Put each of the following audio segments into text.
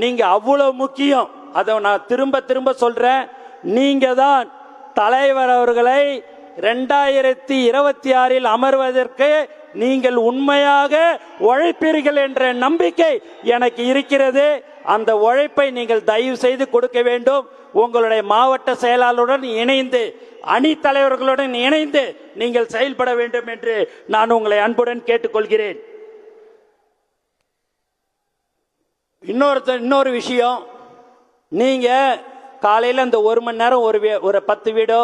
நீங்க அவ்வளவு முக்கியம். அதை நான் திரும்ப திரும்ப சொல்றேன். நீங்க தான் தலைவர் அவர்களை 2026 அமர்வதற்கு நீங்கள் உண்மையாக உழைப்பீர்கள் என்ற நம்பிக்கை எனக்கு இருக்கிறது. அந்த உழைப்பை நீங்கள் தயவு செய்து கொடுக்க வேண்டும். உங்களுடைய மாவட்ட செயலாளருடன் இணைந்து, அணி தலைவர்களுடன் இணைந்து நீங்கள் செயல்பட வேண்டும் என்று நான் உங்களை அன்புடன் கேட்டுக்கொள்கிறேன். இன்னொரு விஷயம், நீங்க காலையில் அந்த 1 மணி நேரம் ஒரு 10 வீடோ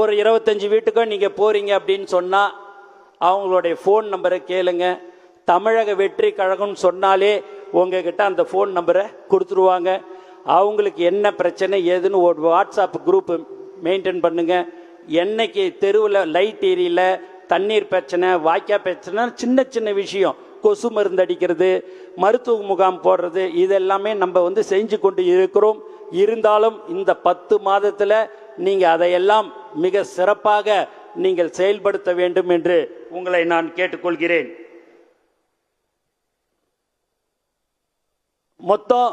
ஒரு 25 வீட்டுக்கோ நீங்க போறீங்க அப்படின்னு சொன்னா அவங்களுடைய ஃபோன் நம்பரை கேளுங்க. தமிழக வெற்றி கழகம்னு சொன்னாலே உங்ககிட்ட அந்த ஃபோன் நம்பரை கொடுத்துருவாங்க. அவங்களுக்கு என்ன பிரச்சனை ஏதுன்னு ஒரு வாட்ஸ்அப் குரூப் மெயின்டைன் பண்ணுங்க. என்னைக்கு தெருவில் லைட் எரியல, தண்ணீர் பிரச்சனை, வாய்க்கா பிரச்சனை, சின்ன சின்ன விஷயம், கொசு மருந்து அடிக்கிறது, மருத்துவ முகாம் போடுறது, இதெல்லாமே நம்ம செஞ்சு கொண்டு இருக்கிறோம். இருந்தாலும் இந்த 10 மாதத்தில் நீங்க அதையெல்லாம் மிக சிறப்பாக நீங்கள் செயல்படுத்த வேண்டும் என்று உங்களை நான் கேட்டுக்கொள்கிறேன். மொத்தம்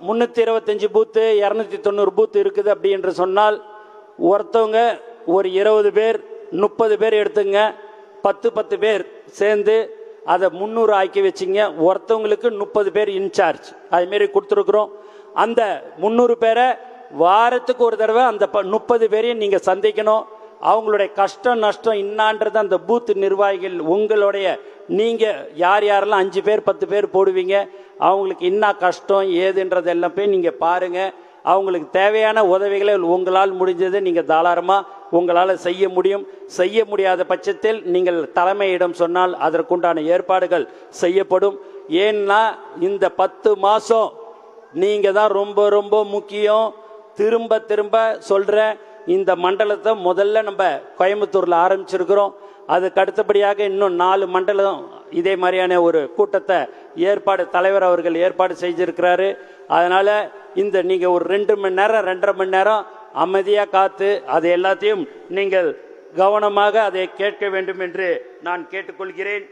325 பூத்து 290 பூத்து இருக்குது அப்படி என்று சொன்னால், ஒருத்தவங்க ஒரு 20 பேர் 30 பேர் எடுத்துங்க, 10 பேர் சேர்ந்து அதை 300 ஆக்கி வச்சிங்க. ஒருத்தவங்களுக்கு 30 பேர் இன்சார்ஜ் அதுமாரி கொடுத்துருக்குறோம். அந்த 300 பேரை வாரத்துக்கு ஒரு தடவை அந்த 30 பேரையும் நீங்கள் சந்திக்கணும். அவங்களுடைய கஷ்டம் நஷ்டம் இன்னான்றது அந்த பூத் நிர்வாகிகள் உங்களுடைய, நீங்கள் யார் யாரெல்லாம் 5 பேர் 10 பேர் போடுவீங்க, அவங்களுக்கு என்ன கஷ்டம் ஏதுன்றது எல்லாம் போய் நீங்கள் பாருங்கள். அவங்களுக்கு தேவையான உதவிகளை உங்களால் முடிஞ்சதை நீங்கள் தாராளமாக உங்களால் செய்ய முடியும். செய்ய முடியாத பட்சத்தில் நீங்கள் தலைமையிடம் சொன்னால் அதற்குண்டான ஏற்பாடுகள் செய்யப்படும். ஏன்னா இந்த 10 மாதம் நீங்கள் தான் ரொம்ப ரொம்ப முக்கியம். திரும்ப திரும்ப சொல்கிறேன், இந்த மண்டலத்தை முதல்ல நம்ம கோயம்புத்தூரில் ஆரம்பிச்சிருக்கிறோம். அதுக்கு அடுத்தபடியாக இன்னும் 4 மண்டலம் இதே மாதிரியான ஒரு கூட்டத்தை தலைவர் அவர்கள் ஏற்பாடு செய்திருக்கிறாரு. அதனால் இந்த நீங்கள் ஒரு 2 மணி நேரம் 2.5 மணி நேரம் அமைதியாக காத்து அது எல்லாத்தையும் நீங்கள் கவனமாக அதை கேட்க வேண்டும் என்று நான் கேட்டுக்கொள்கிறேன்.